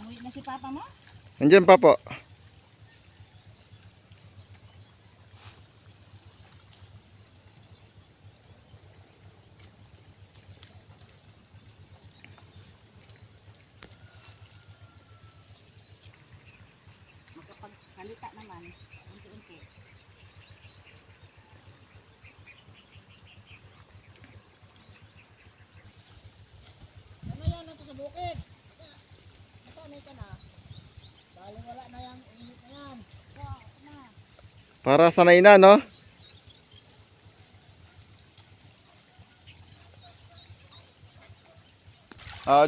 Uwi na si Papa mo? Nandiyan pa po. Makapagkalita naman. Unti-unti. Ano yan ito sa bukid? Nasanay ka na. Baling wala na yung init na yan. Na. Para sanay na, no?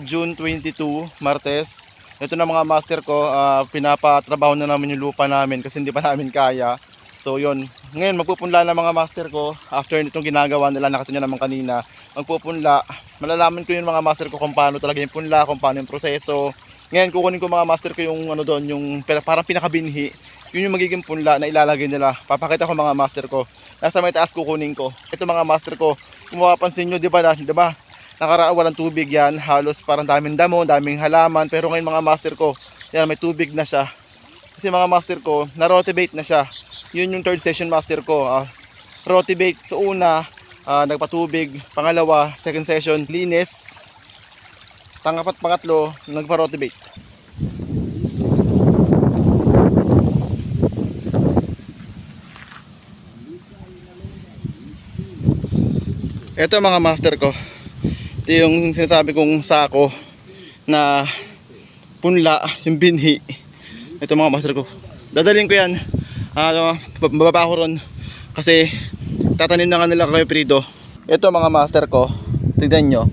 June 22, Martes. Ito na mga master ko, pinapatrabaho na namin yung lupa namin kasi hindi pa namin kaya. So yun, ngayon magpupunla na mga master ko. After nitong ginagawa nila, nakita nyo naman kanina, magpupunla. Malalaman ko yung mga master ko kung paano talaga yung punla, kung paano yung proseso. Ngayon kukunin ko mga master ko yung ano doon, yung parang pinakabinhi. Yun yung magiging punla na ilalagay nila. Papakita ko mga master ko. Nasa may taas kukunin ko. Ito mga master ko, kung mapapansin nyo, di ba? Nakaraan walang tubig yan, halos parang daming damo, daming halaman. Pero ngayon mga master ko, yan may tubig na siya. Kasi mga master ko, na-rotivate na siya. Yun yung third session master ko. Rotivate, so una, nagpatubig. Pangalawa, second session, linis. Pangatlo, nagpa-rotivate. Ito mga master ko. Ito yung sinasabi kong sako na punla, yung binhi. Ito mga master ko. Dadalhin ko yan. Bababa ko ron. Kasi tatanim na nga nila kayo Prido. Ito mga master ko. Tignan nyo.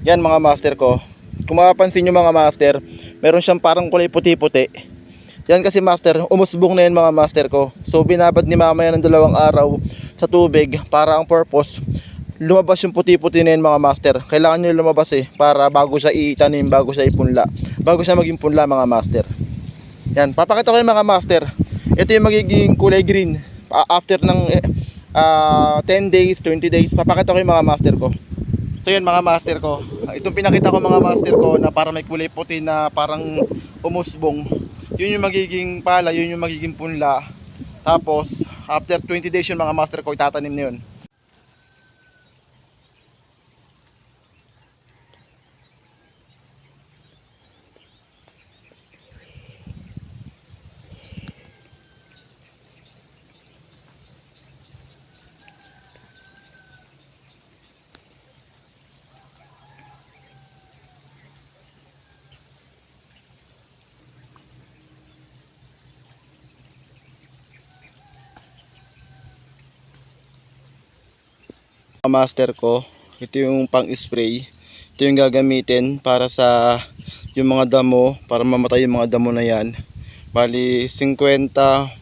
Yan mga master ko. Kung mapapansin nyo mga master, meron siyang parang kulay puti-puti. Yan kasi master, umusbong na yan mga master ko. So binabad ni mama yan ng 2 araw sa tubig para ang purpose lumabas yung puti-puti na yun mga master. Kailangan nyo lumabas para bago siya itanim, bago siya ipunla, bago siya maging punla mga master. Yan, papakita ko yung mga master. Ito yung magiging kulay green after ng 10 days, 20 days. Papakita ko yung mga master ko. So yun mga master ko, itong pinakita ko mga master ko na parang may kulay puti na parang umusbong, yun yung magiging pala, yun yung magiging punla. Tapos after 20 days yun mga master ko, itatanim na yun. Master ko, ito yung pang spray, ito yung gagamitin para sa yung mga damo, para mamatay yung mga damo na yan. Bali 50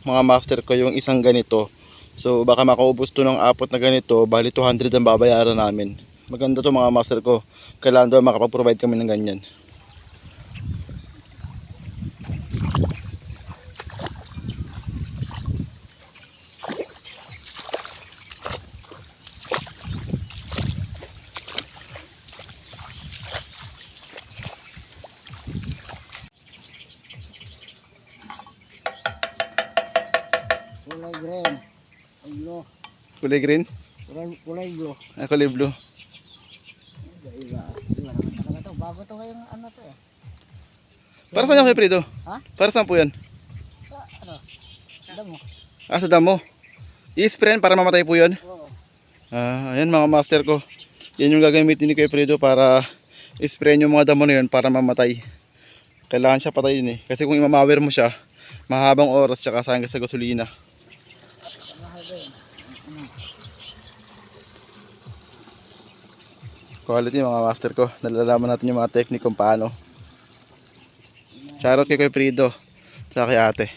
mga master ko yung isang ganito. So baka makaubos to ng 4 na ganito, bali 200 ang babayaran namin. Maganda to mga master ko, kailangan daw makapag-provide kami ng ganyan. Kulay green. Blue. Kulay green? Kulay blue. Kulay blue. Bago to kayong ano to eh. Para saan yung kay Prido? Ha? Para saan po yan? Sa ano? Sa damo. Sa damo. I-sprayan para mamatay po yun? Oo. Ayan mga master ko. Yan yung gagamitin ni Kuya Prido para i-sprayan yung mga damo na yun para mamatay. Kailangan siya patayin kasi kung imamawer mo siya, mahabang oras tsaka sayang sa gasolina. Quality mga master ko. Nalalaman natin yung mga technique kung paano. Shoutout kay Kuya Prido tsaka kay ate.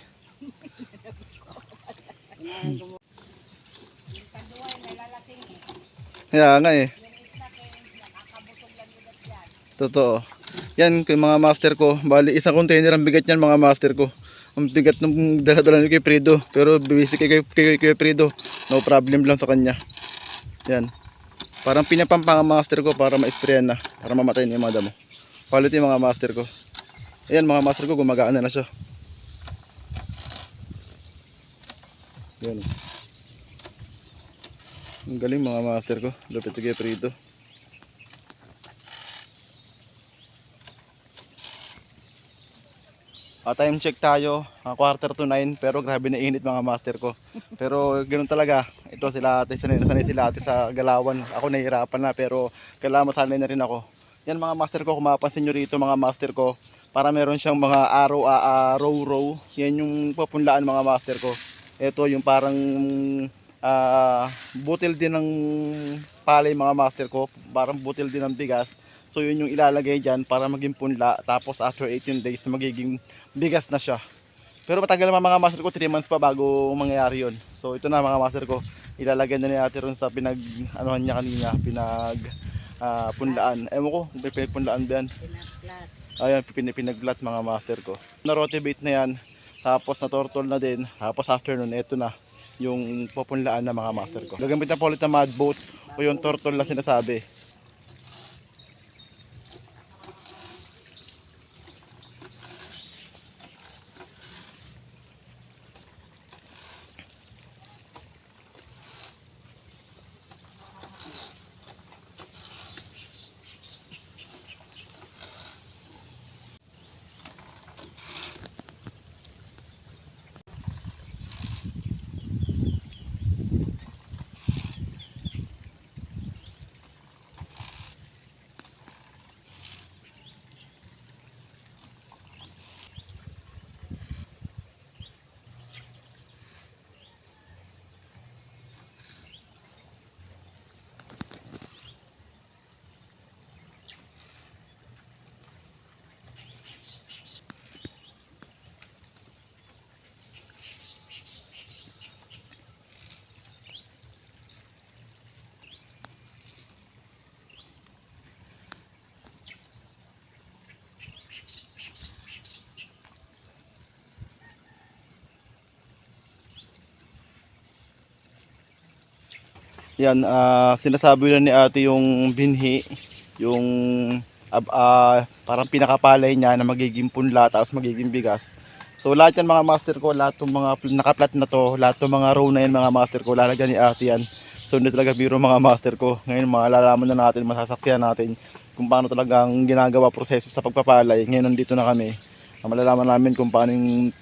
Kaya nga totoo. Yan kay mga master ko. Bali isang container ang bigat niyan mga master ko. Ang bigat ng dala-dala ni Kuya Prido. Pero basic kay Kuya Prido, no problem lang sa kanya. Yan. Parang pinapampang master ko para ma-sprayan na, para mamatay na yung mga damo. Quality mga master ko. Ayan mga master ko, gumagana na siya. Ayan. Ang galing mga master ko. Lupit sige prito. Time check tayo, 8:45 pero grabe na init mga master ko. Pero ganoon talaga. Ito sila ate, sanay sila ate sa galawan. Ako nahihirapan na pero kailangan masanay na rin ako. Yan mga master ko, kung mapapansin nyo rito mga master ko, para meron siyang mga row. Yan yung papunlaan mga master ko. Ito yung parang butil din ng palay mga master ko, parang butil din ng bigas. So yun yung ilalagay dyan para maging punla. Tapos after 18 days magiging bigas na siya. Pero matagal naman mga master ko, 3 months pa bago mangyayari yun. So ito na mga master ko, ilalagay na natin ron sa anuhan niya kanina, punlaan. Ewan ko, pinagpunlaan ba yan? Ayan, pinagplat mga master ko. Na-rotivate na yan, tapos na-turtle na din. Tapos after nun, ito na yung pupunlaan na mga master ko. Gagamit na po ulit ng mud boat o yung turtle na sinasabi. Yan, sinasabi lang ni ate yung binhi, yung parang pinakapalay niya na magiging punla tapos magiging bigas. So lahat yan mga master ko, lahat ng mga nakaplat na to, lahat ng mga row na yan mga master ko, lalagyan ni ate yan. So hindi talaga biro mga master ko. Ngayon malalaman na natin, masasaksihan natin kung paano talagang ginagawa proseso sa pagpapalay. Ngayon nandito na kami. Malalaman namin kung paano yung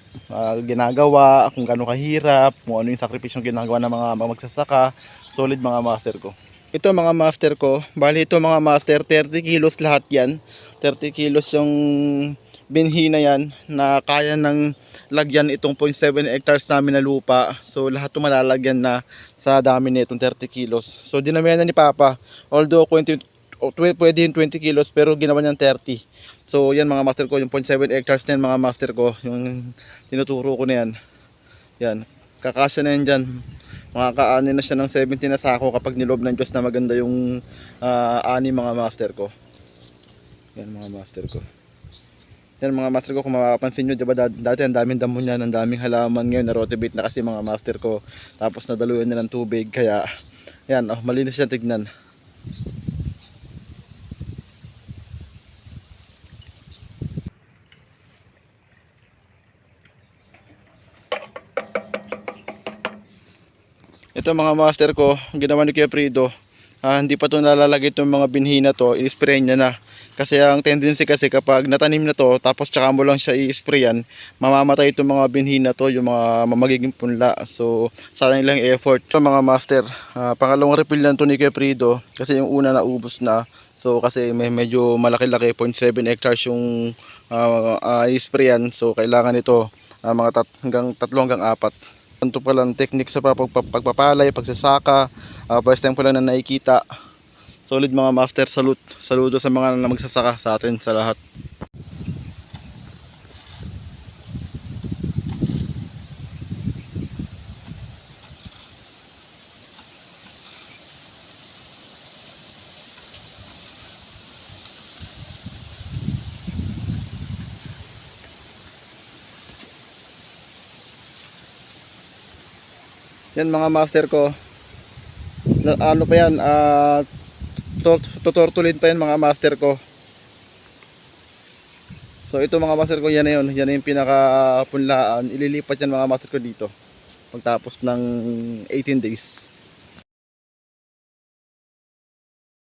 ginagawa, kung gaano kahirap, kung ano yung sakripisyong ginagawa ng mga magsasaka. Solid mga master ko. Ito mga master ko, bali ito mga master, 30 kilos lahat yan. 30 kilos yung binhi na yan na kaya ng lagyan itong 0.7 hectares namin na lupa. So lahat ito malalagyan na sa dami nitong 30 kilos. So dinamihan na ni Papa, although pwede yung 20 kilos pero ginawa niyang 30. So yan mga master ko, yung 0.7 hectares na yan mga master ko, yung tinuturo ko na yan. Yan, kakasya na yan dyan. Makakaani na siya ng 70 na sako kapag niloob ng Diyos na maganda yung ani mga master ko. Yan mga master ko. Yan mga master ko, kung mapapansin nyo, diba dati ang daming damo niyan, ang daming halaman. Ngayon na-rotivate na kasi mga master ko. Tapos nadaluyan na ng tubig, kaya yan, malinis siya tignan. Ito mga master ko, ginawa ni Kuya Frido, hindi pa ito nalalagay itong mga binhi na to, i-spray niya na. Kasi ang tendency kasi kapag natanim na to, tapos tsaka mo lang siya i-sprayan, mamamatay itong mga binhi na to, yung mga magiging punla. So, sayang lang effort. Ito mga master, pangalawang refill lang ito ni Kuya Frido, kasi yung una naubos na. So, kasi medyo malaki-laki, 0.7 hectares yung i-sprayan. So, kailangan ito mga 3 hanggang 4. Ito pa lang technique sa pagpapalay, pagsasaka, first time ko lang na nakikita. Solid mga master, saludo sa mga magsasaka sa atin, sa lahat. Yan mga master ko, ano pa yan, tutortulin pa yan mga master ko. So ito mga master ko, yan na yun. Yan na yung pinakapunlaan. Ililipat yan mga master ko dito pagtapos ng 18 days.